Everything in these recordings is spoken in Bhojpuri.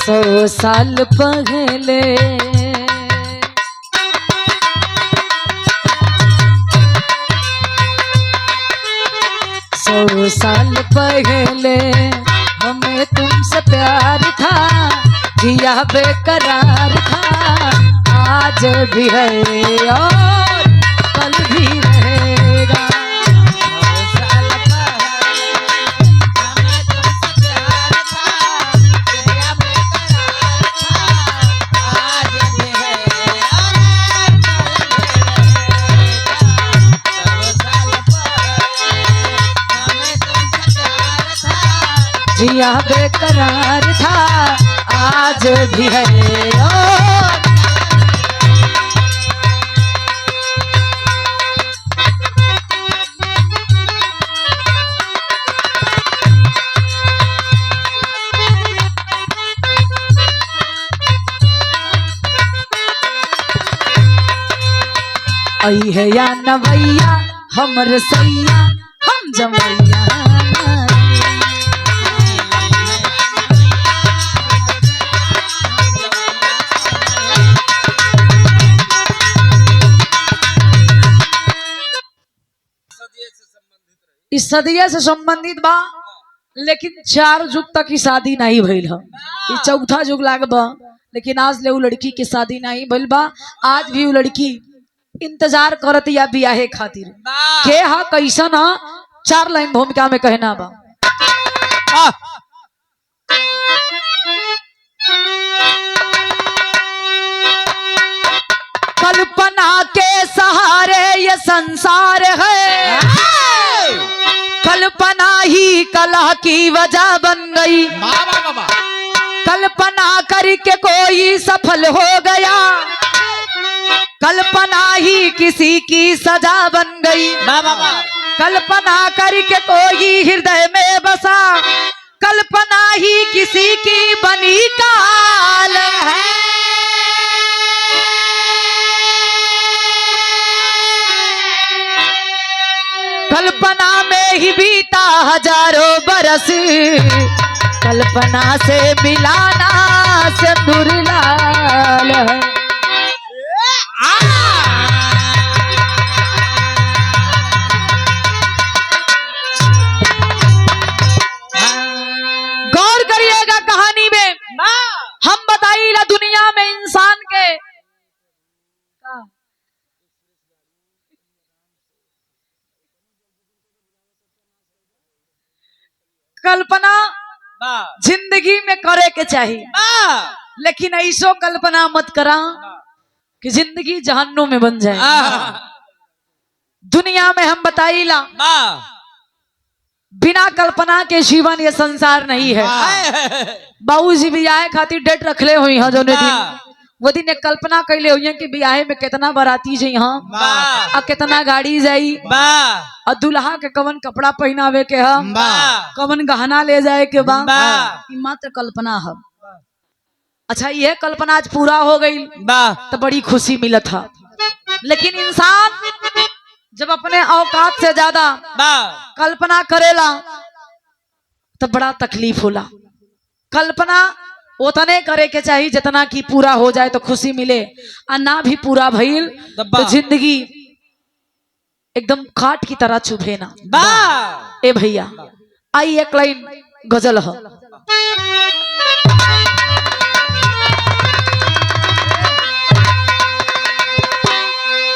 100 साल पहले 100 साल पहले हमें तुमसे प्यार था, जिया बेकरार था, आज भी है और कल भी रहेगा। 100 साल पहले हमें तुमसे प्यार था, जिया बेकरार था, आज भी है और कल भी रहेगा। जिया बेकरार था, आज भी है और आई है या नवैया हमर सैया हम जमैया। इस सदिये से संबंधित बा, लेकिन 4 युग तक की शादी नहीं भइल है। ये चौथा युग लाग बा, लेकिन आज ले उ लड़की की शादी नहीं भइल बा। आज भी उ लड़की इंतजार करत या बियाहे खातिर के हा कैसन हा 4 लाइन भूमिका में कहना बा। कल्पना के सहारे ये संसार है, कल्पना ही कला की वजह बन गई। कल्पना करके कोई सफल हो गया, कल्पना ही किसी की सजा बन गई। कल्पना करके कोई हृदय में बसा, कल्पना ही किसी की बनी काल है। कल्पना में ही बीता हजारों बरस, कल्पना से मिलाना से दुर्लाल है। गौर करिएगा कहानी में, हम बताइए दुनिया में इंसान के कल्पना जिंदगी में करे के चाहिए, लेकिन ऐसो कल्पना मत करा कि जिंदगी जहन्नुम में बन जाए। दुनिया में हम बताइला बिना कल्पना के जीवन ये संसार नहीं है। बाबूजी बियाहे खातिर डेट रखले हुई है, जो दिन वो दिन एक कल्पना कैले हुई है कि बियाहे में कितना बाराती जाई, और कितना गाड़ी जाई, और दुल्हा के कवन कपड़ा पहनावे के है, कवन गहना ले जाए के बा, मात्र कल्पना है। अच्छा ये कल्पना आज पूरा हो गई तो बड़ी खुशी मिला था, लेकिन इंसान जब अपने औकात से ज्यादा कल्पना करेला तो बड़ा तकलीफ होला। कल्पना उतने करे के चाहिए जितना कि पूरा हो जाए तो खुशी मिले, और ना भी पूरा भइल तो जिंदगी एकदम काट की तरह चुभे ना। ए भैया आई एक लाइन गजल है।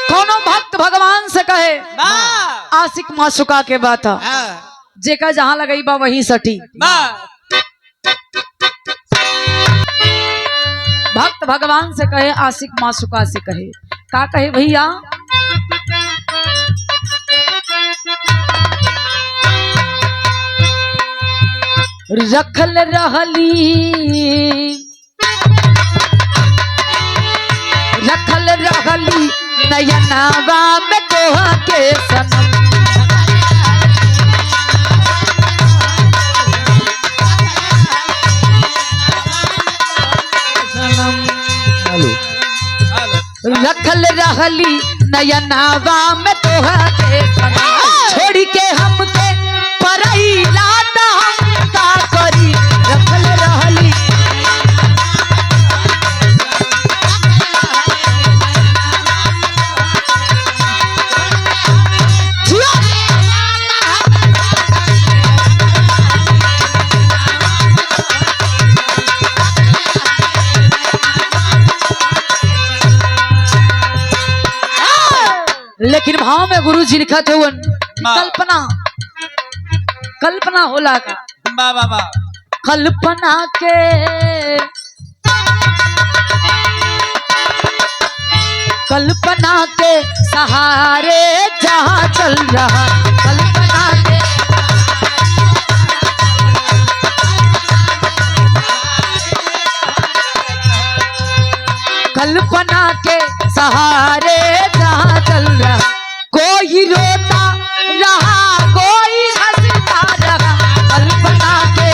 कोनो भक्त भगवान से कहे आशिक माशुका के बात, जेका जहां लगई बा वहीं सटी। भक्त भगवान से कहे आशिक माशुका से कहे, का कहे भैया? रखल रहली नयनावा में तोहा के सनम। रखल रहली नयनावा में तोहा के सनम, छोड़ के हमके परई लाता हम का करी। रखल रहली में गुरु जी लिखत है कल्पना कल्पना होला का कल्पना के कल्पना के सहारे जहाँ चल रहा कल्पना के कल्पना के सहारे जहाँ चल रहा कोई रोता रहा कोई हंसता रहा कल्पना के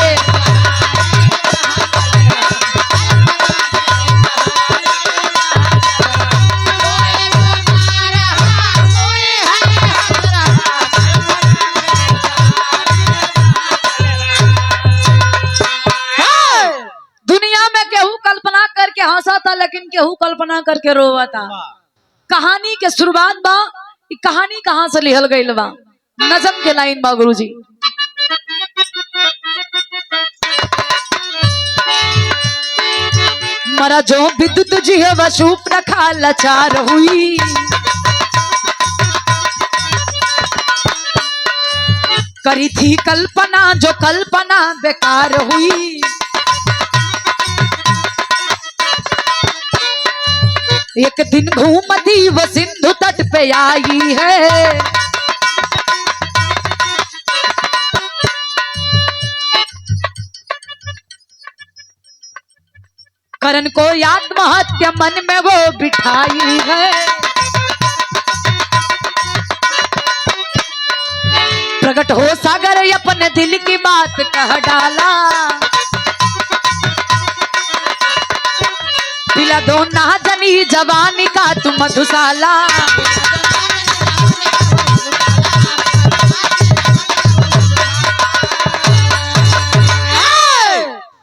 हंसा था लेकिन केहू कल्पना करके रोवा था। कहानी के शुरुआत बा कहानी कहाँ से लिहल गई बा नजम के लाइन बा गुरुजी मरा जो विद्युत जी है वह सूप रखा लाचार हुई करी थी कल्पना जो कल्पना बेकार हुई एक दिन घूमती वो सिंधु तट पे आई है करण को आत्महत्या मन में वो बिठाई है प्रकट हो सागर अपने दिल की बात कह डाला पिला दो ना जनी जवानी का तुम मधुशाला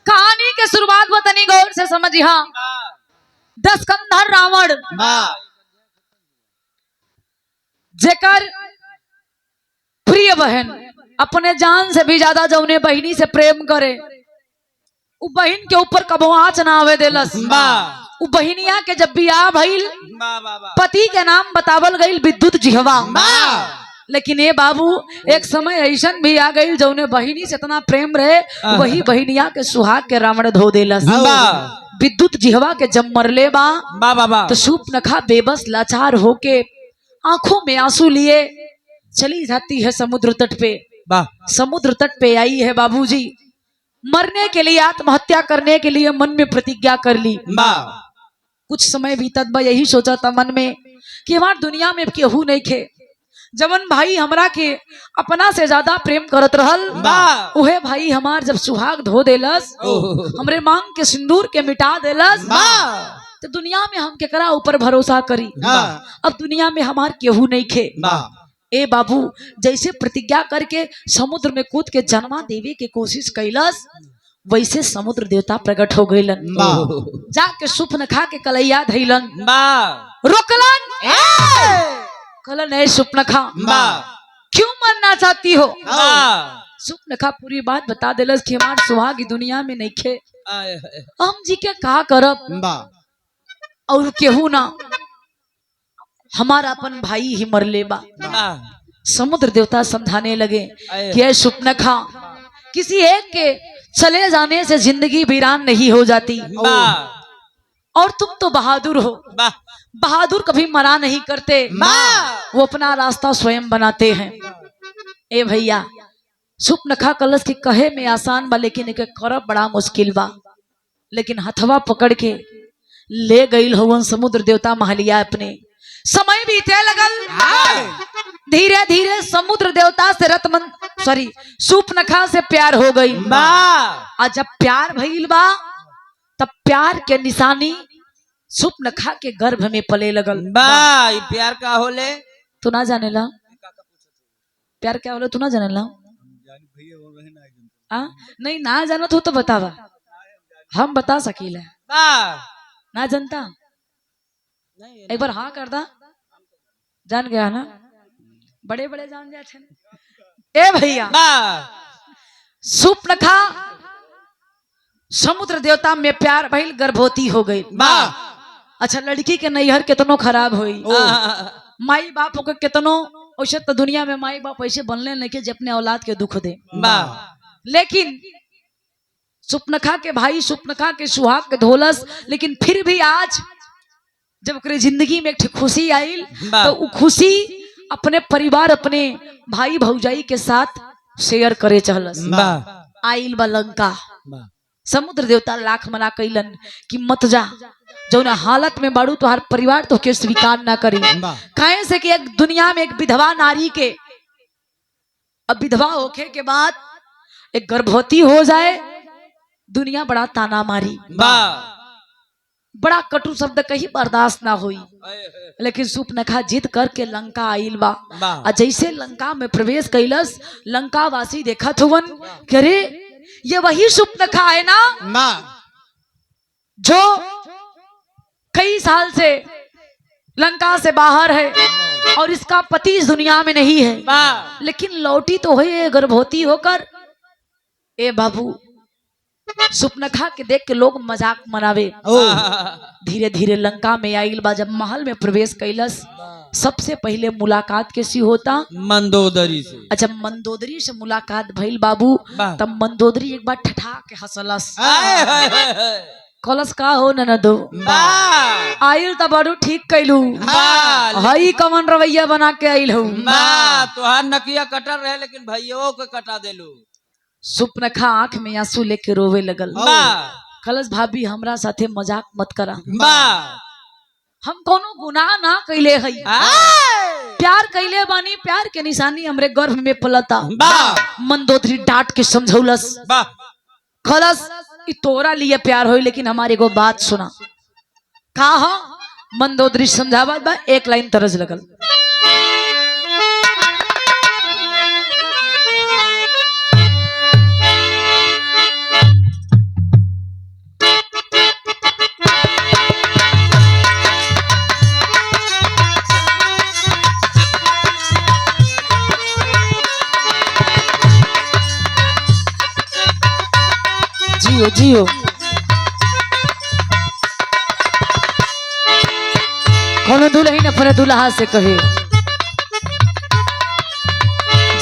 कहानी के शुरुआत बतानी गौर से समझी हाँ 10 कंधर रावण जेकर प्रिय बहन अपने जान से भी ज्यादा जौने बहिनी से प्रेम करे उ बहन के ऊपर कबो आँच ना आवे देलस उ बहिनिया के जब बियाह भइल पति के नाम बतावल गईल विद्युत जिहवा लेकिन ये बाबू एक समय ऐसन भी आ गई जौने बहिनी से इतना प्रेम रहे वही बहिनिया के सुहाग के रावण धो देलस विद्युत जिहवा के जब मरले बा तो शूर्पणखा बेबस लाचार होके आंखों में आंसू लिए चली जाती है समुद्र तट पे समुद्र तट पे आई है बाबूजी मरने के लिए आत्महत्या करने के लिए मन में प्रतिज्ञा कर ली कुछ समय बीतत बा यही सोचा था मन में कि हमार दुनिया में केहू नहीं खे जवन भाई हमरा के अपना से ज्यादा प्रेम करत रहल उहे भाई हमार जब सुहाग धो देलस हमरे मांग के सिंदूर के मिटा देलस तो दुनिया में हम केकरा ऊपर भरोसा करी अब दुनिया में हमार केहू नहीं खे ए बाबू जैसे प्रतिज्ञा करके समुद्र में कूद के जन्मा देवे के कोशिश कैलस वैसे समुद्र देवता प्रकट हो गईलन जाके शूर्पणखा के कलैया धैलन रोकलन कहलन ए शूर्पणखा क्यों मरना चाहती हो शूर्पणखा पूरी बात बता देलस कि हमार सुहाग दुनिया में नहीं खे हम जी के कहा करब और केहू ना हमारा अपन भाई ही मरले बा समुद्र देवता समझाने लगे कि शूर्पणखा किसी एक के चले जाने से जिंदगी वीरान नहीं हो जाती और तुम तो बहादुर हो बहादुर कभी मना नहीं करते वो अपना रास्ता स्वयं बनाते हैं ए भैया शूर्पणखा कलश के कहे में आसान बा लेकिन एक करब बड़ा मुश्किल बा लेकिन हथवा पकड़ के ले गई हवन समुद्र देवता महलिया अपने समय बीते लगल धीरे धीरे समुद्र देवता से शूर्पणखा से प्यार हो गई और जब प्यार भइल बा तब प्यार के निशानी शूर्पणखा के गर्भ में पले लगल प्यार का होले तू ना जानेला प्यार क्या होले तू ना जानेला नहीं ना जानत हो तो बतावा हम बता सकीला ना जानता एक बार हाँ कर दा जान गया ना बड़े बड़े जान जाए ए भैया शूर्पणखा समुद्र देवता में प्यार भइल गर्भवती हो गई अच्छा लड़की के नैहर कितनो खराब हुई माई बाप के कितनो वैसे तो दुनिया में माई बाप ऐसे बनले नहीं के जो अपने औलाद के दुख दे, लेकिन सुपनखा के भाई सुपनखा के सुहाग के धोलस, लेकिन फिर भी आज जब ओकरे जिंदगी में एक खुशी आई तो वो खुशी अपने परिवार अपने भाई भौजाई के साथ शेयर करे चहलस। आइल बा लंका, समुद्र देवता लाख मना कैलन कि मत जा, जो ना हालत में बाड़ू तो हर परिवार तो के स्वीकार ना करी। कहे से कि एक दुनिया में एक विधवा नारी के अब विधवा होके के बाद एक गर्भवती हो जाए, दुनिया बड़ा ताना मारी, बड़ा कटु शब्द कहीं बर्दाश्त ना हुई। लेकिन सुपनखा जिद करके लंका आइल बा, और जैसे लंका में प्रवेश कैलस, लंका वासी देखा थुवन कि अरे ये वही सुपनखा है ना जो कई साल से लंका से बाहर है और इसका पति इस दुनिया में नहीं है, लेकिन लौटी तो है गर्भवती होकर। ए बाबू, सुपनखा के देख के लोग मजाक मनावे। धीरे धीरे लंका में आइल बा, जब महल में प्रवेश कैलस, सबसे पहले मुलाकात कैसी होता? मंदोदरी से। अच्छा, मंदोदरी से मुलाकात भइल बाबू, तब मंदोदरी एक बार ठठा के हंसलस, कलस का हो ननदो आइल त बड़ू ठीक कैलू, हई कमन रवैया बना के आइल हूँ। तोहार नकिया कटर रहे लेकिन भैया के कटा देलू। सुपनखा आंख में आंसू लेके रोवे लगल। कलश भाभी हमरा साथे मजाक मत करा, हम कोनो गुनाह ना कैले हई, प्यार कैले बानी, प्यार के निशानी हमरे गर्भ में पलता। मंदोदरी डांट के समझौलस, कलश इ तोरा लिए प्यार होई, लेकिन हमारे को बात सुना। कहा मंदोदरी समझावत बा, एक लाइन तरस लगल। जियो जियो, कोनो दुल्हन अपने दुल्हा से कहे,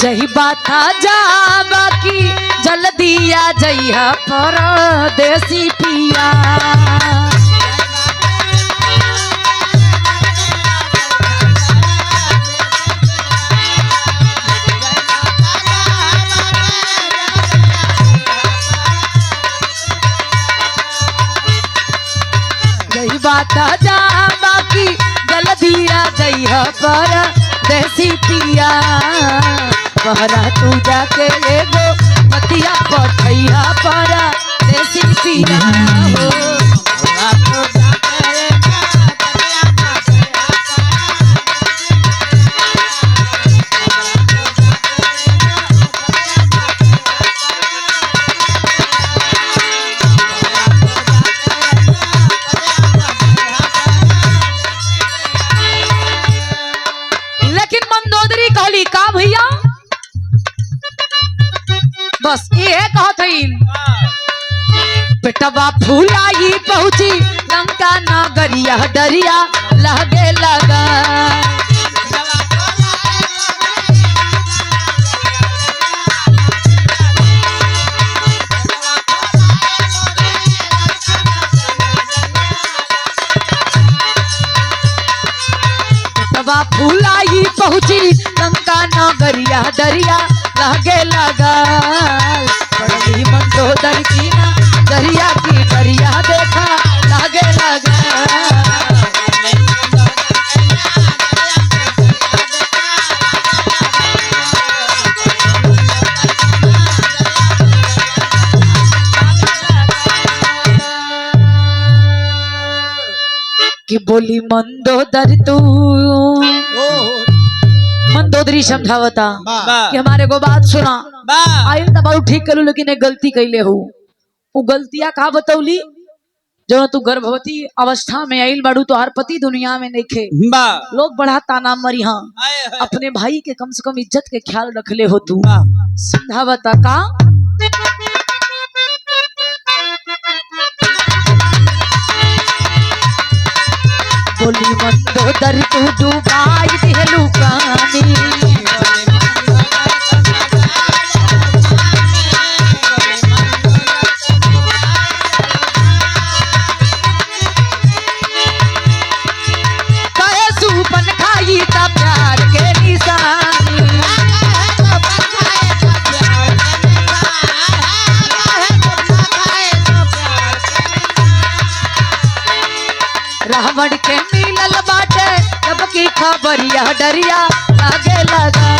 जही बात जा बाकी जल्दी आ जइहा परदेसी पिया। बात जा बाकी जल्दी आ जइहा परदेसी पिया, बहरा तू जाके एगो मतिया पठैया परदेसी पिया हो। का भैया बस ये कहत बेटवा फूलाई पहुंची लंका नगरिया, डरिया लगे लगा। बेटवा फूलाई पहुंची लंका नगरिया, डरिया लगे लगा। बड़ी मंदोदरी की ना दरिया की दरिया देखा लगे लगा। कि बोली मंदोदरी तू, मंदोदरी समझावता कि हमारे को बात सुना, आयु तो बहुत ठीक करूँ लेकिन एक गलती कैले हूँ। वो गलतियां कहा बतौली, जो तू गर्भवती अवस्था में आइल बाड़ू तो हर पति दुनिया में नहीं खे, लोग बड़ा ताना मरी। हाँ, अपने भाई के कम से कम इज्जत के ख्याल रख ले हो तू। समझावता का बोली मंदोदरी तू डुबाई दिहलू कहानी। रावण के मिलल बाटे जब की खबरिया डरिया लागे लगा।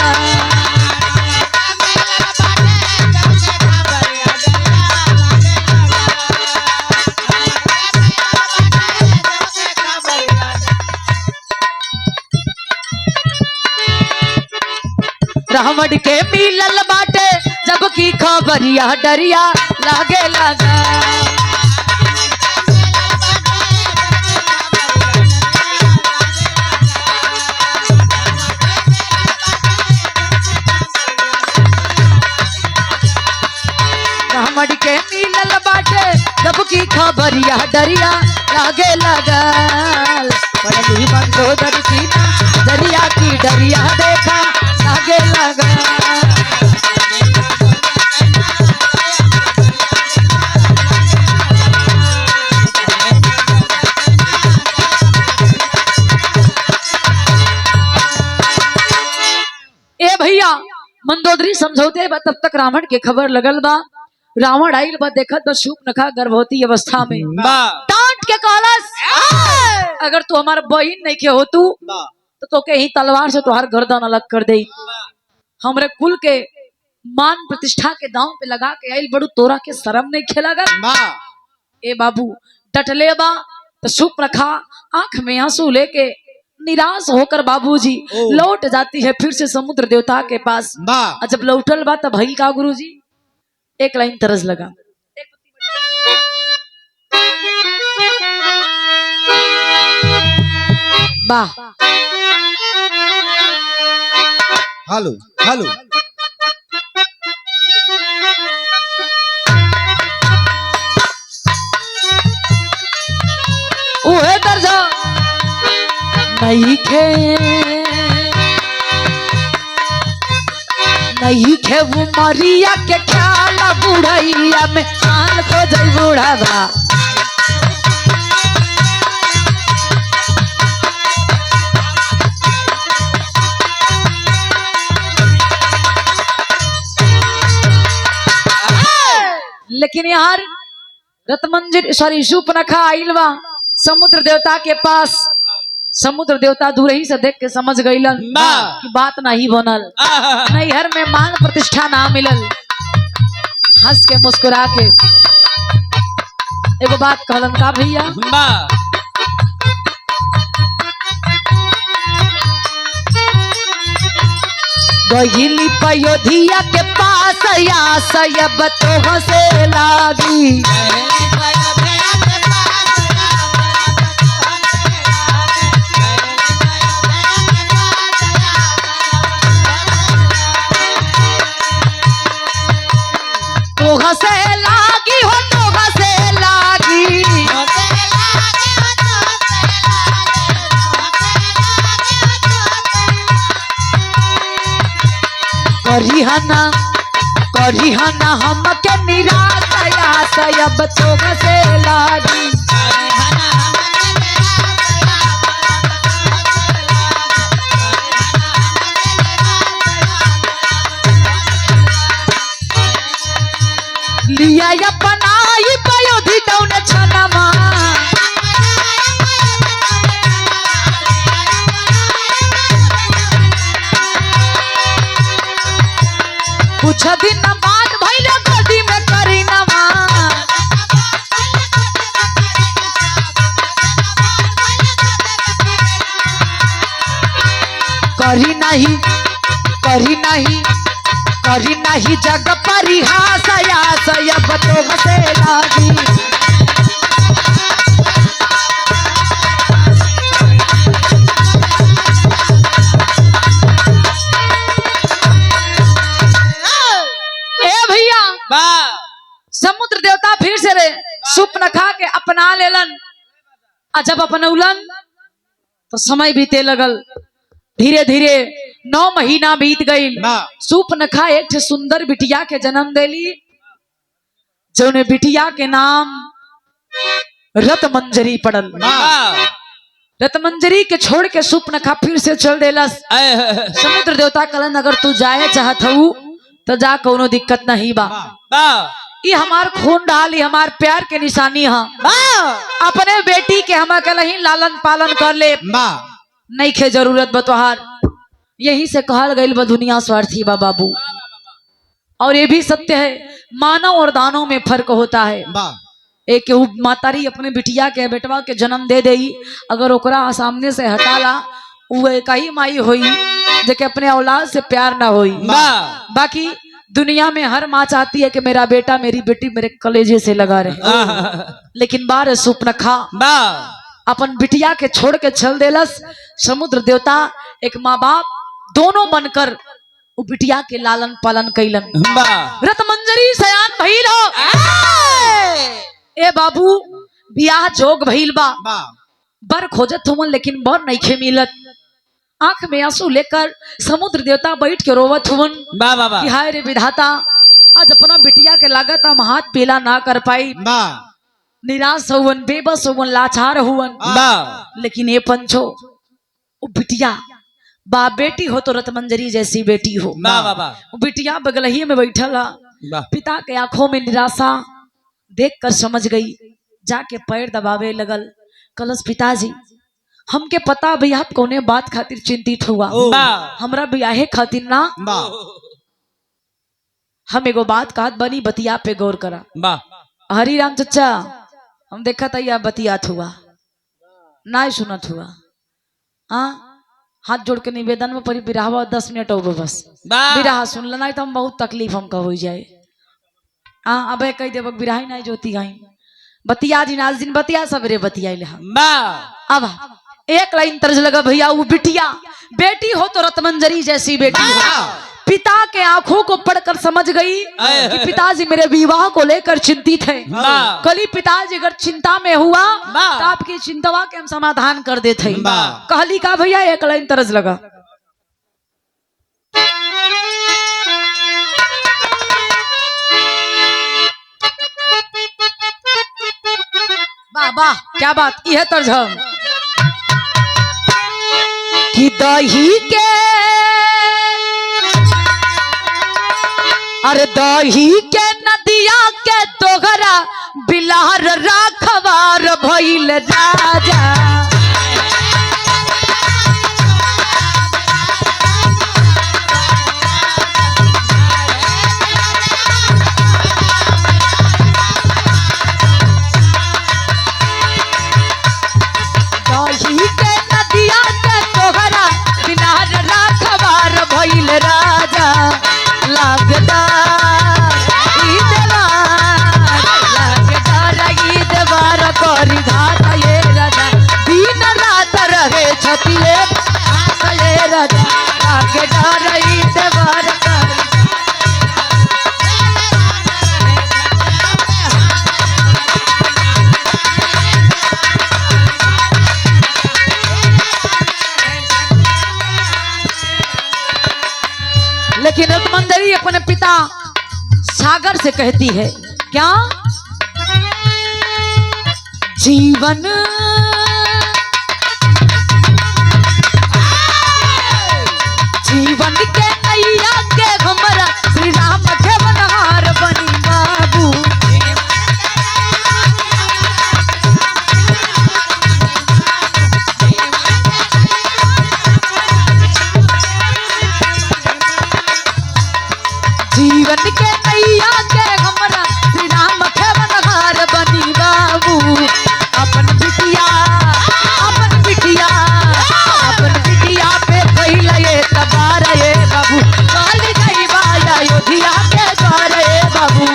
रावण के मिलल बाटे जब की खबरिया डरिया लागे लगा। रावण के मिलल बाटे जब की खबरिया डरिया लागे लगल। पड़ली मंदोदरी सीना दरिया की डरिया देखा लागे लगा। ए भैया मंदोदरी समझौते बा तब तक रावण के खबर लगल बा। रावण आइल बा देखत बा शूर्पणखा गर्भवती अवस्था में डांट के कहलस अगर तू हमार बहन नहीं के हो तू तो के ही तलवार से तुहार गर्दन अलग कर दे। हमरे कुल के मान प्रतिष्ठा के दांव पे लगा के आइल बड़ू तोरा के शर्म नहीं खेलागा। ए बाबू डटले बा तो शूर्पणखा आंख में आंसू लेके निराश होकर बाबूजी लौट जाती है फिर से समुद्र देवता के पास। जब लौटल बा तब भइल का गुरुजी एक लाइन तरस लगा। वाह हेलो हेलो ओहे दर्जा नहीं खे वो मरिया के ख्याल बुढ़ैया में आन खोज बुढ़ावा। लेकिन यार रतमंजरी सॉरी शूर्पणखा आइल बा समुद्र देवता के पास। समुद्र देवता दूर ही से देख के समझ गईलन कि बात नहीं बनल, नैहर में मान प्रतिष्ठा ना मिलल। हंस के मुस्कुरा के एगो बात कहलन का भैया गहिली पयोधिया के पास या सयब तो से लागी। तो से लागी हो तो से लागी करिहना हम के निराश सयब तो से लागी। लिया अपनाई पयोधी दौने छनमा कुछ दिन बाद भैया गोदी में करी नमा। करी नहीं जग परिहास या सयब तो से लागी। समुद्र देवता फिर से रे शूर्पणखा के अपना लेलन। जब अपनौलन तो समय बीते लगल। धीरे धीरे 9 महीना बीत गई। शूर्पणखा एक सुंदर बिटिया के जन्म देली जोने बिटिया के नाम रतमंजरी पड़ल। रतमंजरी के छोड़ के शूर्पणखा फिर से चल देलस। समुद्र देवता कहलन अगर तू जाए चाहत हूँ तो जा, कोनो दिक्कत नहीं बा। ये हमार खून डाल, ये हमार प्यार के निशानी है। अपने बेटी के हम अकेले लालन पालन कर ले, नहीं खे जरूरत बतोहार। यही से कहल गई बा दुनिया स्वार्थी बा बाबू। और ये भी सत्य है, मानव और दानव में फर्क होता है। एक मातारी अपने बिटिया के बेटवा के जन्म दे देई, अगर ओकरा सामने से हटाला वो एक ही माई होई जेके अपने औलाद से प्यार ना होई। बाकी दुनिया में हर माँ चाहती है कि मेरा बेटा मेरी बेटी मेरे कलेजे से लगा रहे, लेकिन बार सुपन खा अपन बिटिया के छोड़ के चल देलस। समुद्र देवता एक माँ बाप दोनों बनकर वो बिटिया के लालन पालन कैलन। रत मंजरी सयान भइल हो ए बाबू, बियाह जोग भइल बा, बर खोजत हुवन लेकिन बर नइखे मिलत। आंख में आंसू लेकर समुद्र देवता बैठ के रोवत हुवन कि हाय रे विधाता, आज अपना बिटिया के लागत हम हाथ पीला ना कर पाई। निराश हुवन, बेबस हुवन, लाचार हुवन। लेकिन ये पंचो वो बिटिया बाप बेटी हो तो रतमंजरी जैसी बेटी हो। वो बिटिया बगलही में बैठल है, पिता के आंखों में निराशा देखकर समझ गई, जाके पैर दबावे लगल। कलश पिताजी हमके पता भैया आप कौने बात खातिर चिंतित हुआ, हमरा ब्याहे खातिर ना। हम एगो बात कहत बनी, बतिया पे गौर करा। हरी राम चचा, हम देखा था या बतियात हुआ ना सुनत हुआ। हाथ जोड़ के निवेदन में परी बिराहवा 10 मिनट हो बस, बिराह सुन लेना तो हम बहुत तकलीफ हमका हो जाए। अब कही देव बिराही नहीं जोती गाई बतिया दिन आज दिन बतिया सबरे बतिया। अब एक लाइन तर्ज लगा भैया, वो बिटिया बेटी हो तो रतमंजरी जैसी बेटी हो। पिता के आंखों को पढ़कर समझ गई कि पिताजी मेरे विवाह को लेकर चिंतित है। कली पिताजी अगर चिंता में हुआ तो आपकी चिंतावा के हम समाधान कर देते। कहली का भैया एक लाइन तरज लगा, वाह वाह क्या बात, यह तर्ज कि दही के अरे दही के नदिया के तोहरा बिलार राखवार भइल राजा। दही के नदिया के तोहरा बिलार राखवार भइल राजा। लेकिन रतमंजरी अपने पिता सागर से कहती है क्या, जीवन जीवन के नैया के हमरा श्री राम के बनहार बनी बाबू। जीवन के नैया के हमरा श्री राम के बनहार बनी बाबू। अपन बिटिया पे पहिला ये तबार ये बाबू, काली गई बाया योधिया के द्वार ये बाबू।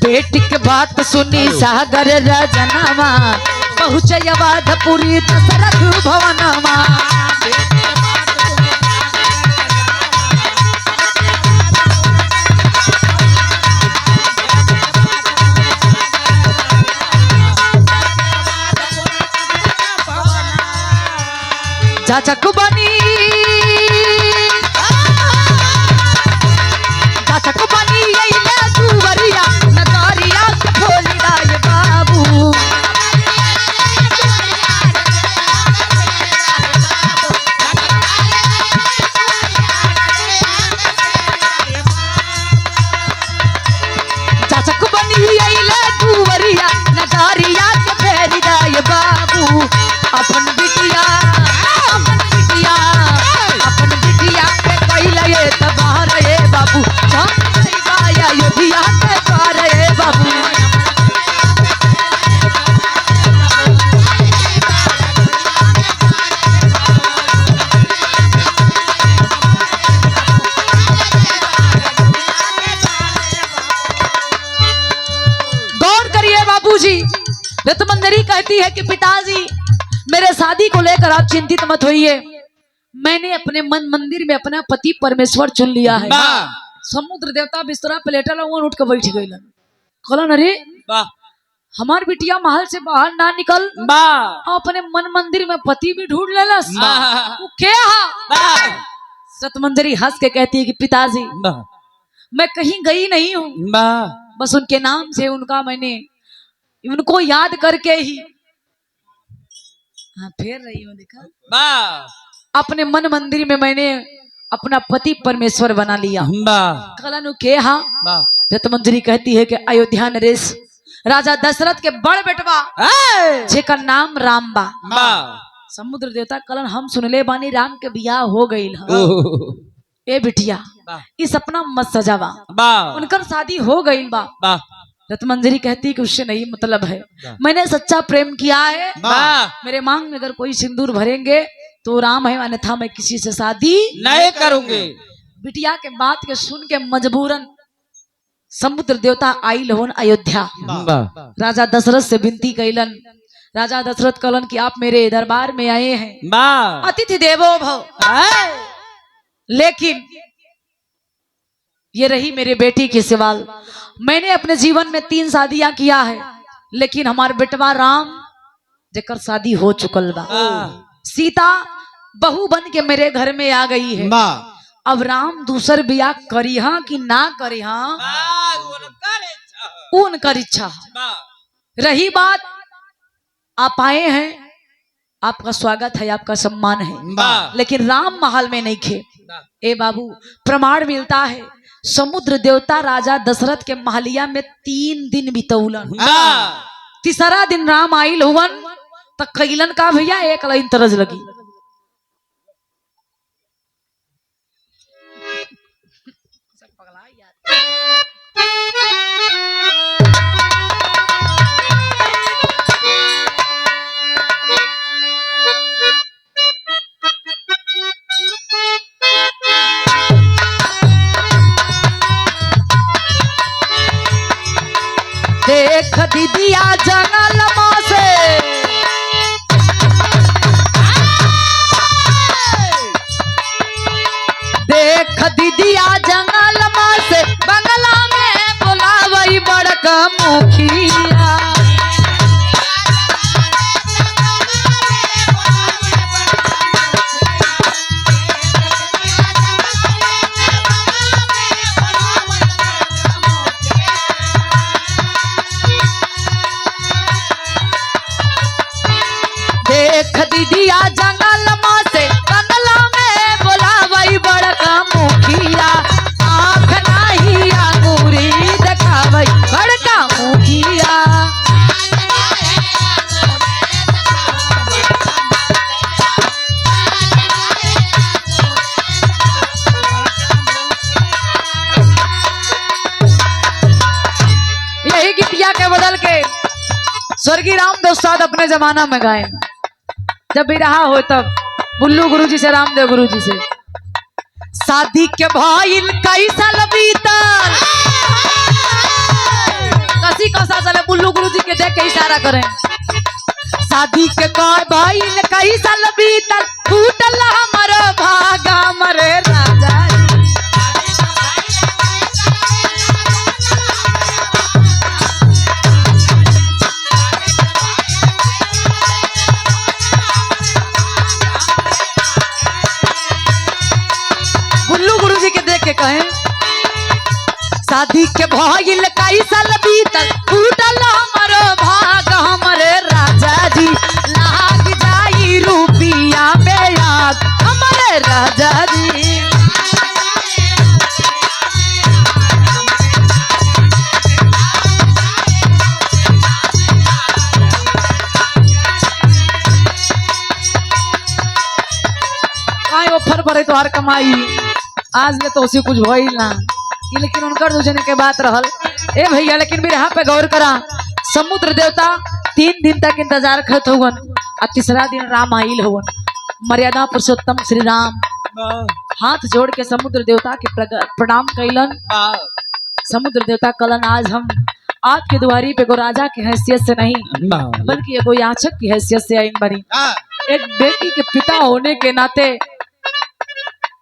बेटी के बात सुनी सागर रजनमा, पहुँचे अवधपुरी दशरथ भवनमा। चाचक बनी दुवरिया माई आइले दुवरिया नगारिया के फेरी दाए बाबू अपन बिटिया पे कइले ये तबार ये बाबू गाया योधिया के पार ये बाबू बाबूजी। रत्नमंजरी कहती है कि पिताजी मेरे शादी को लेकर आप चिंतित मत होइए, मैंने अपने मन मंदिर में अपना पति परमेश्वर चुन लिया है। समुद्र देवता बिस्तरा पे लेटल उठ के बैठ गई कहलन अरे हमार बिटिया महल से बाहर ना निकल अपने मन मंदिर में पति भी ढूंढ लेलस क्या। रत्नमंजरी हंस के कहती है कि पिताजी मैं कहीं गई नहीं हूँ, बस उनके नाम से उनका मैंने उनको याद करके ही फेर रही हूँ देखा अपने मन मंदिर में मैंने अपना पति परमेश्वर बना लिया। कलन के रत्नमंजरी कहती है कि अयोध्या नरेश राजा दशरथ के बड़ बेटवा जेकर नाम राम बा। समुद्र देवता कलन हम सुनले बानी राम के बियाह हो गई ए बिटिया इस अपना मत सजावा, उनकर शादी हो गई बा। रत्नमंजरी कहती है कि उससे नहीं मतलब है, मैंने सच्चा प्रेम किया है, मेरे मांग में अगर कोई सिंदूर भरेंगे तो राम है, अन्यथा मैं किसी से शादी नहीं करूंगी। बिटिया के बात के सुन के मजबूरन समुद्र देवता आई लहोन अयोध्या। राजा दशरथ से विनती कैलन, राजा दशरथ कहलन कि आप मेरे दरबार में आए हैं, अतिथि देवो भव, लेकिन ये रही मेरे बेटी की सवाल। मैंने अपने जीवन में 3 शादियां किया है, लेकिन हमारे बेटवा राम जेकर शादी हो चुकल बा, सीता बहू बन के मेरे घर में आ गई है। अब राम दूसर बियाह करिहा कि ना करिहा उनकर इच्छा। रही बात आप आए हैं, आपका स्वागत है, आपका सम्मान है, लेकिन राम महल में नहीं खे। ए बाबू प्रमाण मिलता है, समुद्र देवता राजा दशरथ के महलिया में 3 दिन बितौलन। तीसरा दिन राम आइल हुवन त कैलन का भैया एक लाइन तरज लगी। देख दीदिया जंगल से देख दीदिया जंगल से बंगला में बुलावई बड़का मुखिया। देख दीदिया जंगल से बंगला में बुलावई बड़का मुखिया, आँख नाही अंगूरी दिखावई बड़का मुखिया। यही गीतिया के बदल के स्वर्गीय रामदेव उस्ताद अपने जमाना में गाए, जब भी रहा हो तब बुल्लू गुरुजी से, रामदेव गुरुजी से। शादी के भाईल कई साल बीतल, कसी कसा चले बुल्लू गुरुजी के देख के इशारा करें। शादी के भाईल कई साल बीतल, टूटल हमर भागा मरे राजा। के कहें शादी के भाईल कई साल बीतल, टूटल हमरो भाग हमरे राजा जी, लाग जाई रुपिया में आग हमरे राजा जी। रही तुम्हार कमाई आज ले तो उसी कुछ भइल ना कि लेकिन उनकर दूजने के बात रहल। ए भैया लेकिन मेरे यहाँ पे गौर करा, समुद्र देवता 3 दिन तक इंतजार करत हुवन और तीसरा दिन राम आइल हुवन। मर्यादा पुरुषोत्तम श्री राम हाथ जोड़ के समुद्र देवता के प्रणाम कैलन। समुद्र देवता कलन आज हम आपके द्वारी पे एगो राजा की हैसियत से नहीं बल्कि एगो याचक की हैसियत से आइन बनी। एक बेटी के पिता होने के नाते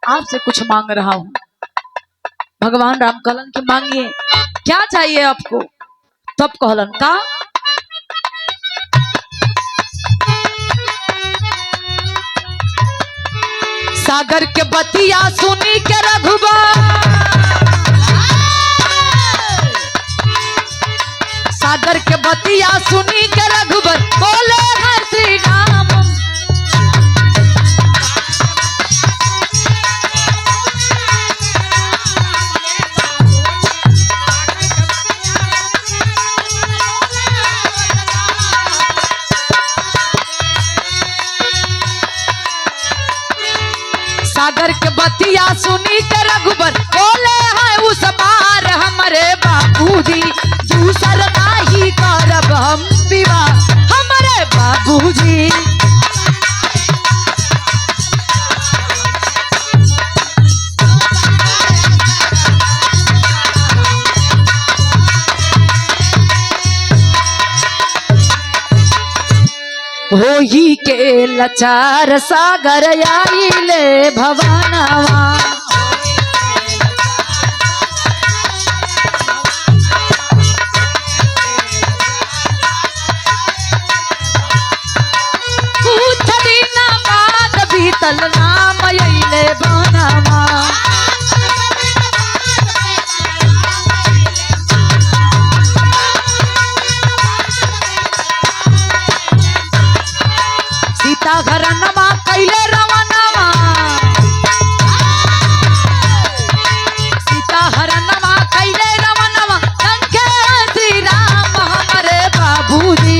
आपसे कुछ मांग रहा हूँ। भगवान राम कलन की मांगिए, क्या चाहिए आपको? तब कहलन का सागर के बतिया सुनी के रघुबर, सागर के बतिया सुनी के रघुबर बोले हैं श्री राम। सागर के बतिया सुनी के रघुबर बोले हैं उस बार हमारे बाबूजी दूसर नहीं करब हम विवाह हमारे बाबूजी। होई के लचार सागर आइले भवनवा, कुछ दिन बाद बीतल नाम आइले बनवा। सीता घर नमा कैले रवनवा, सीता हर नमा कैले रवनवा लंके श्री राम हमारे बाबूजी।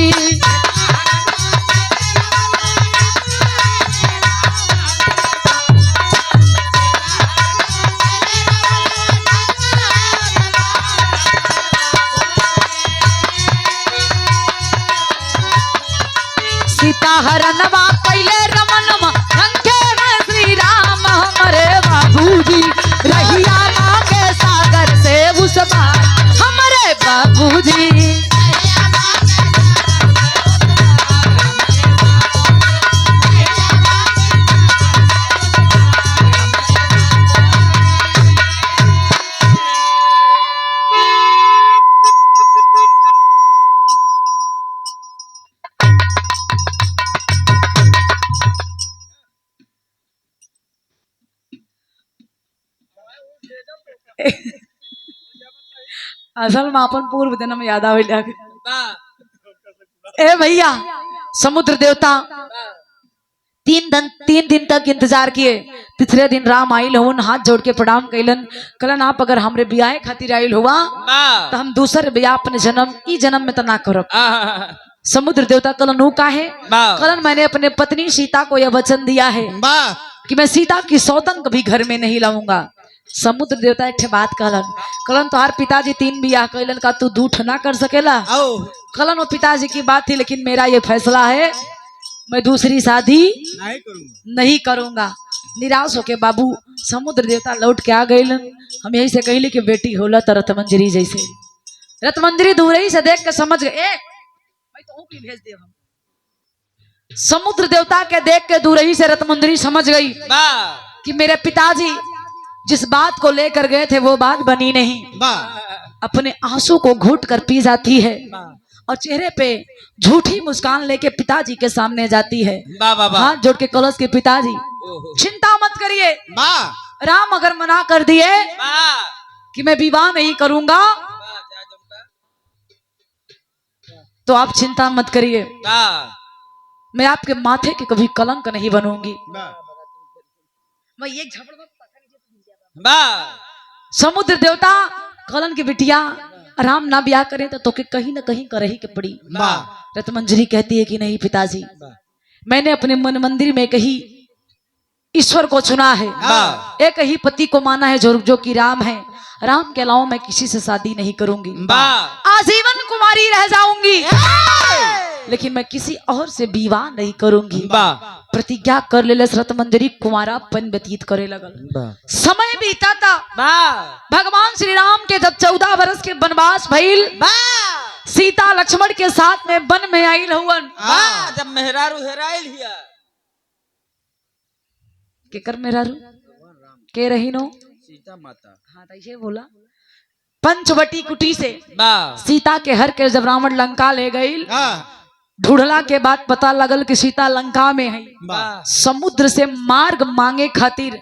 सीता हरनवा कैले रमनवा लंके श्री राम हमारे बाबूजी। रहिया मांगे सागर से उस बार हमारे बाबूजी। असल में अपन पूर्व जन्म याद आवे लगे। ए भैया समुद्र देवता 3 दिन तक इंतजार किए। तीसरे दिन राम आइल हुन हाथ जोड़ के प्रणाम कैलन। कलन आप अगर हमरे ब्याह खातिर आइल हुआ तो हम दूसर ब्याह अपने जन्म ई जन्म में तो ना करब। समुद्र देवता कलन का है कलन मैंने अपने पत्नी सीता को यह वचन दिया है कि मैं सीता की सौतन कभी घर में नहीं लाऊंगा। समुद्र देवता एक बात कहलन कलन तोहार पिताजी 3 बियाह कैलन का तू 2 ना कर सकेला। कलन वो पिताजी की बात थी लेकिन मेरा ये फैसला है मैं दूसरी शादी नहीं करूंगा। निराश होके बाबू समुद्र देवता लौट के आ गए। हम यही से कहले कि बेटी होला तो रतमंजरी जैसे। रतमंजरी दूर ही से देख के समझ गए मैं तो भी भेज दे। समुद्र देवता के देख के दूर ही से रतमंजरी समझ गई कि मेरे पिताजी जिस बात को लेकर गए थे वो बात बनी नहीं। अपने आंसू को घूट कर पी जाती है और चेहरे पे झूठी मुस्कान लेके पिताजी के सामने जाती है। हाथ जोड़ के कलश के पिताजी चिंता मत करिए, राम अगर मना कर दिए कि मैं विवाह नहीं करूंगा तो आप चिंता मत करिए, मैं आपके माथे के कभी कलंक नहीं बनूंगी। मैं ये समुद्र देवता कलन की बिटिया राम ना ब्याह करे तो तोके कहीं ना कहीं कर ही के पड़ी। रतमंजरी कहती है कि नहीं पिताजी मैंने अपने मन मंदिर में कही ईश्वर को चुना है, एक ही पति को माना है जो कि राम है। राम के अलावा मैं किसी से शादी नहीं करूंगी, आजीवन कुमारी रह जाऊंगी, लेकिन मैं किसी और से विवाह नहीं करूंगी। प्रतिज्ञा कर ले रत मंजरी कुमारापन व्यतीत करे लगल। समय बीता था, भगवान श्री राम के जब 14 वर्ष के वनवास भइल, सीता लक्ष्मण के साथ में वन में आयल हुवन। जब मेहरारू हेराइल हिया केकर मेहरारू के रही नो सीता माता। हाँ तो ये बोला पंचवटी कुटी से सीता के हर के जब रावण लंका ले गई, ढूंढला के बाद पता लगल कि सीता लंका में है। समुद्र से मार्ग मांगे खातिर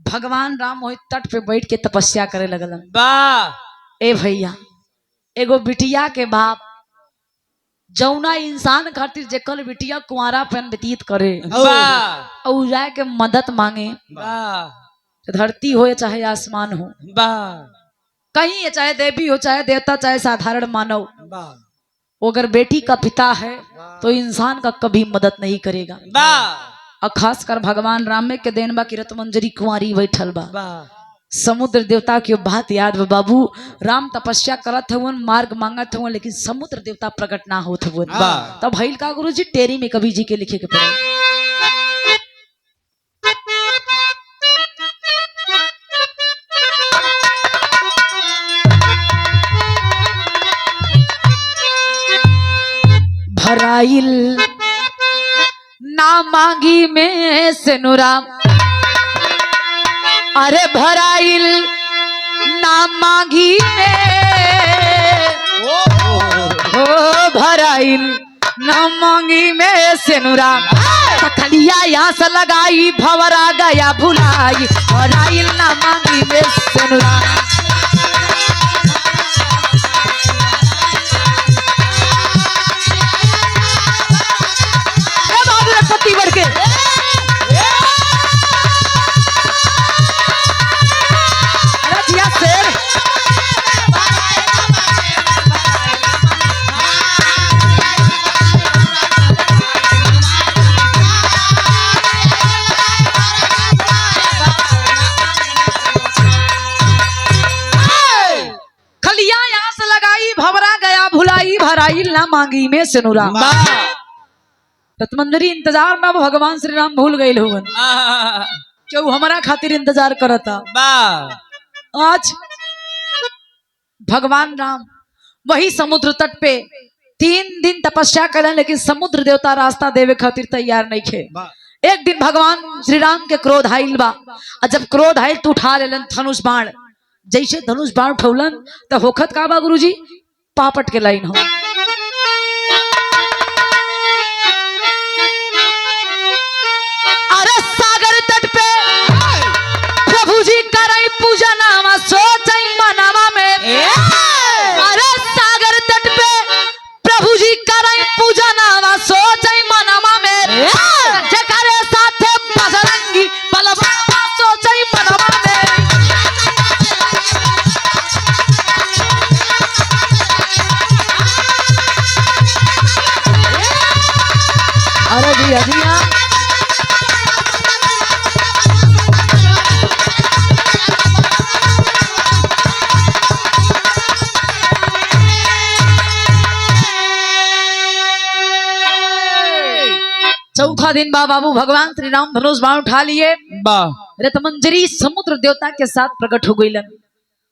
भगवान राम वही तट पे बैठ के तपस्या करे लगल। ए भैया, एगो बिटिया के बाप जौना इंसान खातिर जेकर बिटिया कुंवारापन व्यतीत करे और जाए के मदद मांगे, धरती हो चाहे आसमान हो, कहीं चाहे देवी हो चाहे देवता चाहे साधारण मानव, अगर बेटी का पिता है तो इंसान का कभी मदद नहीं करेगा। और खास कर भगवान राम में के देन बा की रत मंजरी कुंवारी बैठल बा। समुद्र देवता की बात याद बा बाबू, राम तपस्या करत हवन, मार्ग मांगत हवन, लेकिन समुद्र देवता प्रकट ना होत हवन। तब भइल का गुरुजी, टेरी में कवि जी के लिखे के पड़े। भराइल ना मांगी में सेनुरा, अरे भराइल ना मांगी में, ओ भराइल ना मांगी में सेनुरा, कलिया यहाँ से लगाई भवरा गया भुलाई, भराइल ना मांगी में सेनुरा। पति बढ़ के भराइल ना मांगी में सिनुरा। रतमंजरी इंतजार में भगवान श्री राम भूल गए हुवन, क्यों हमारा खातिर इंतजार करता। आज भगवान राम वही समुद्र तट पे 3 दिन तपस्या करें, लेकिन समुद्र देवता रास्ता देवे खातिर तैयार नहीं थे। एक दिन भगवान श्री राम के क्रोध आइल बा, और जब क्रोध आइल तो उठा लेलन धनुष बाण। जैसे धनुष बाण उठौलन तो होखत का बा गुरुजी, पापट के लाइन हो। अरे सागर तट पे प्रभु जी करई पूजा नामा सोचई मनावा में। अरे सागर तट पे प्रभु जी करई पूजा नामा सोचई मनावा में। जकरे साथे बजरंगी बलवा सोचई मनावा में। अरे जी अजिया चौथा दिन बाबू भगवान श्री राम धनुष बाण उठा लिए। रतमंजरी समुद्र देवता के साथ प्रकट हो गई,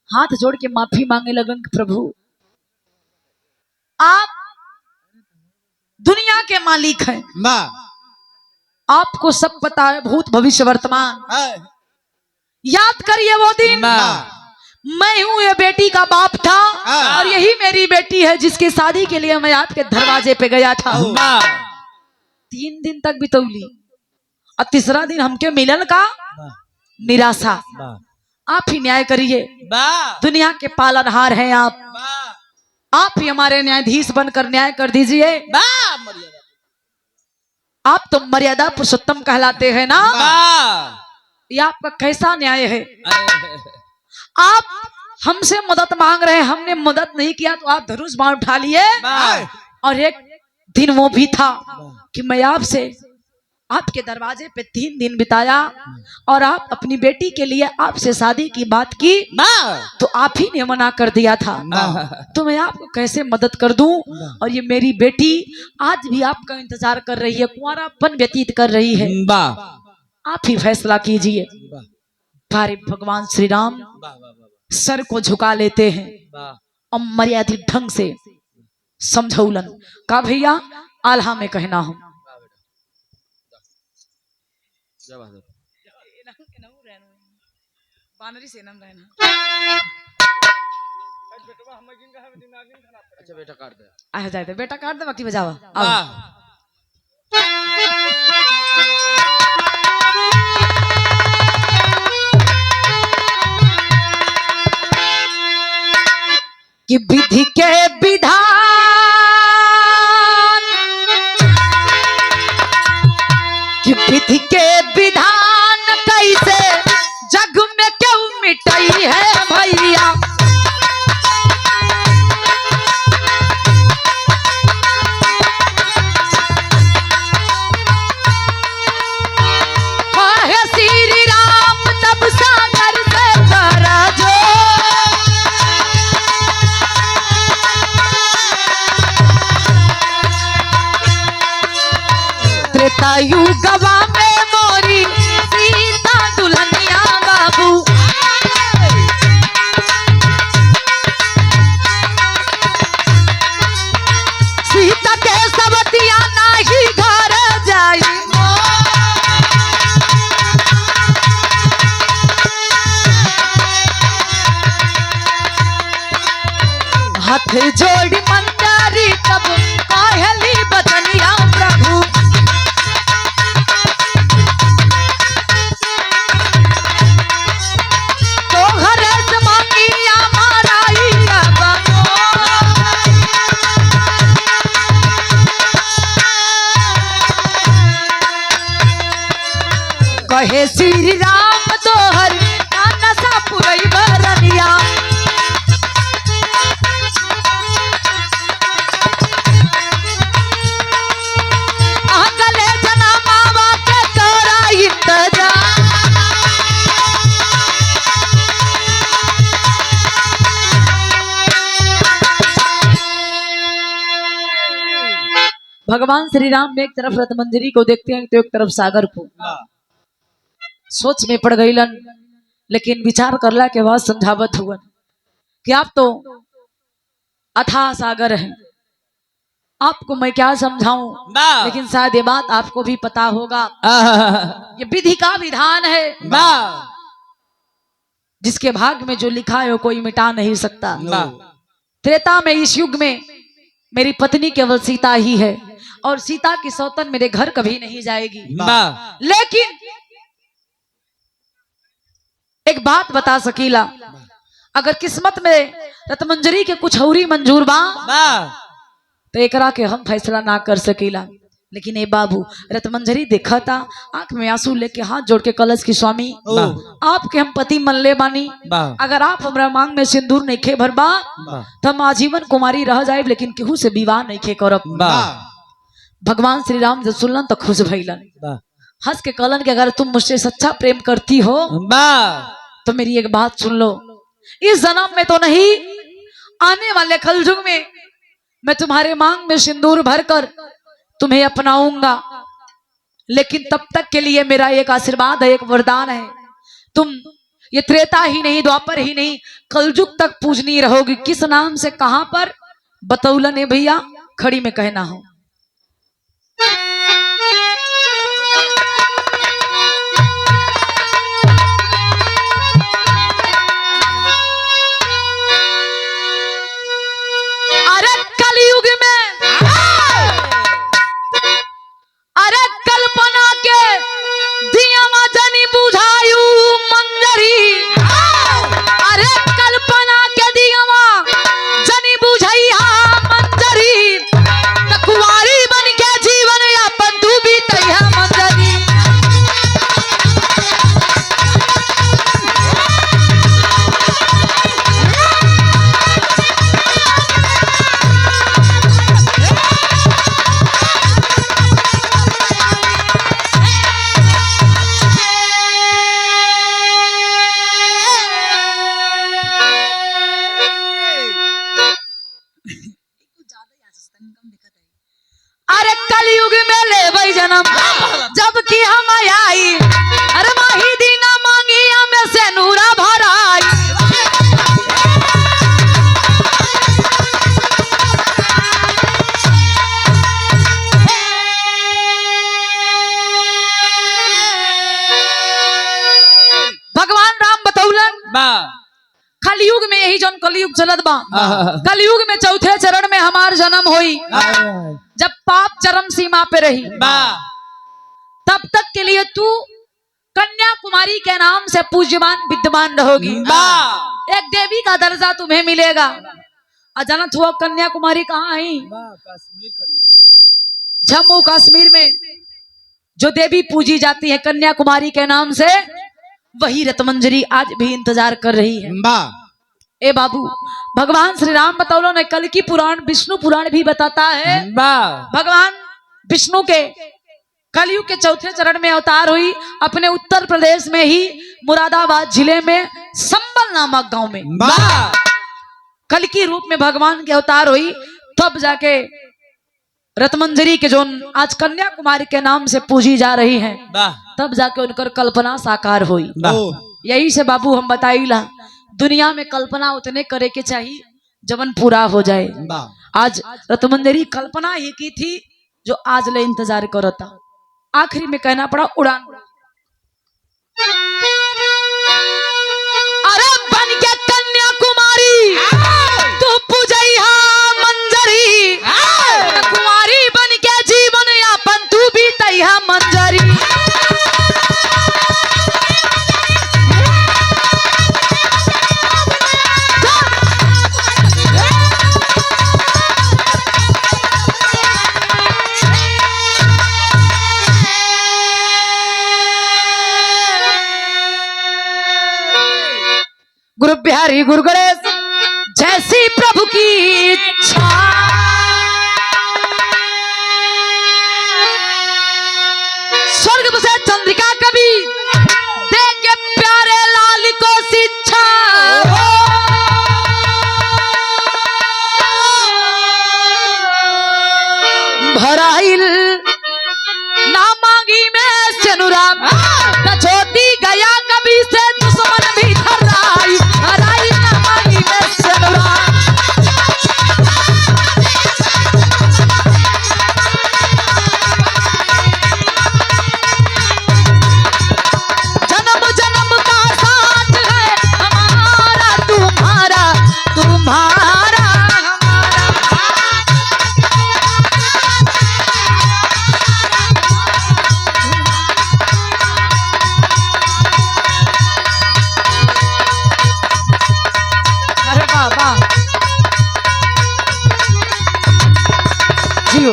हाथ जोड़ के माफी मांगे लगन, प्रभु आप दुनिया के मालिक हैं, आपको सब पता है, भूत भविष्य वर्तमान। याद करिए वो दिन मैं हूँ, ये बेटी का बाप था और यही मेरी बेटी है जिसकी शादी के लिए मैं आपके दरवाजे पे गया था। 3 दिन तक बितौली और तीसरा दिन हमके मिलन का निराशा। आप ही न्याय करिए, दुनिया के पालनहार हैं आप ही हमारे न्यायाधीश बनकर न्याय कर दीजिए। आप तो मर्यादा पुरुषोत्तम कहलाते हैं ना, ये आपका कैसा न्याय है? आप हमसे मदद मांग रहे हैं, हमने मदद नहीं किया तो आप धनुष बाण उठा लिए। और एक दिन वो भी था कि मैं आपसे आपके दरवाजे पे 3 दिन बिताया और आप अपनी बेटी के लिए आपसे शादी की बात की तो आप ही ने मना कर दिया था। तो मैं आपको कैसे मदद कर दूं? और ये मेरी बेटी आज भी आपका इंतजार कर रही है, कुंवारापन व्यतीत कर रही है। आप ही फैसला कीजिए। प्यारे भगवान श्री राम सर को झुका लेते हैं और मर्यादित ढंग से समझौलन का भैया आल्हा में कहना हो। अच्छा बेटा काट दे। आ जाए बेटा काट दे बाकी बजावा। कि विधि के विधान कि विधि के विधान कैसे जग में क्यों मिटाई है भैया। श्री राम तब सागर से करा जो त्रेतायुगवा में मोरी सीता दुल्हनिया बाबू। सीता के सवतिया नाही घर जाई हाथ जोड़ी मंदारी तब कहली बचनिया प्रभु। तो घरे से मांगिया माराइया बनो कहे श्री राम तोहर नशा पुरई बरनिया। भगवान श्री राम में एक तरफ रत्नमंजरी को देखते हैं तो एक तरफ सागर को। सोच में पड़ गईलन, लेकिन विचार करला के बाद समझावत हुआ कि आप तो अथाह सागर हैं, आपको मैं क्या समझाऊं, लेकिन शायद ये बात आपको भी पता होगा। ये विधि का विधान है, जिसके भाग में जो लिखा है वो कोई मिटा नहीं सकता। त्रेता में इस युग में मेरी पत्नी केवल सीता ही है और सीता की सौतन मेरे घर कभी नहीं जाएगी। लेकिन एक बात बता सकीला, अगर किस्मत में रत्नमंजरी के कुछ औरी मंजूर बा तो एकरा के हम फैसला ना कर सकीला। लेकिन ए बाबू रत्नमंजरी देखा था, आंख में आंसू लेके हाथ जोड़ के कलश की स्वामी आपके हम पति मन ले बानी, अगर आप हमरा मांग में सिंदूर नहीं खे भरबा तो हम आजीवन कुमारी रह जाए, लेकिन केहू से विवाह नहीं खे करब। भगवान श्री राम जब सुनलन तो खुश भइलन, हंस के कहलन कि अगर तुम मुझसे सच्चा प्रेम करती हो तो मेरी एक बात सुन लो, इस जन्म में तो नहीं, आने वाले कलयुग में मैं तुम्हारे मांग में सिंदूर भरकर तुम्हें अपनाऊंगा। लेकिन तब तक के लिए मेरा एक आशीर्वाद है, एक वरदान है, तुम ये त्रेता ही नहीं, द्वापर ही नहीं, कलयुग तक पूजनी रहोगी। किस नाम से, कहां पर, बतौलन है भैया, खड़ी में कहना हो। अरे कलयुग में, अरे कल्पना के दिया जनी बुझायु मंजरी, अरे कल्पना के दिया जनी बुझाई मंजरी, अरे कलयुग में ले वही जन्म जब कि हम आई, अरे माही दीना मांगी हमें से नूरा भराई। भगवान राम बतौलन कलयुग में यही जन कलयुग चलत बा, कलयुग में चौथे चरण में हमार जन्म होई। जब पाप चरम सीमा पे रही तब तक के लिए तू कन्याकुमारी के नाम से पूज्यमान विद्यमान रहोगी। एक देवी का दर्जा तुम्हें मिलेगा। अजानत हुआ कन्याकुमारी कहाँ आई? जम्मू कश्मीर में जो देवी पूजी जाती है कन्याकुमारी के नाम से, वही रतमंजरी आज भी इंतजार कर रही है। ए बाबू, भगवान श्री राम बतौलो ने कल की पुराण विष्णु पुराण भी बताता है। भगवान विष्णु के कलयुग के चौथे चरण में अवतार हुई अपने उत्तर प्रदेश में ही मुरादाबाद जिले में संबल नामक गांव में। कल की रूप में भगवान के अवतार हुई, तब जाके रतमंजरी के जो आज कन्याकुमारी के नाम से पूजी जा रही है, तब जाके उनकर कल्पना साकार हुई। यही से बाबू हम बताइला, दुनिया में कल्पना उतने करे के चाहिए जवन पूरा हो जाए। आज रतमंजरी कल्पना ही की थी जो आज ले इंतजार करता। आखिरी में कहना पड़ा उड़ान। अरे बन के कन्याकुमारी तू पूजैहा मंजरी, कुमारी बन के जीवन यापन तू भी तैहा मंजरी। गुरु बिहारी गुरु गणेश जैसी प्रभु की इच्छा। स्वर्ग से चंद्रिका कवि दे के प्यारे लाल को शिक्षा। भराइल ना मांगी में सेनुराम, न छोटी गया कभी से दुश्मन भी थर्राई। हराई ना मांगी में सेनुराम। जन्म जन्म का साथ है हमारा तुम्हारा, तुम्हारा हमारा। जियो।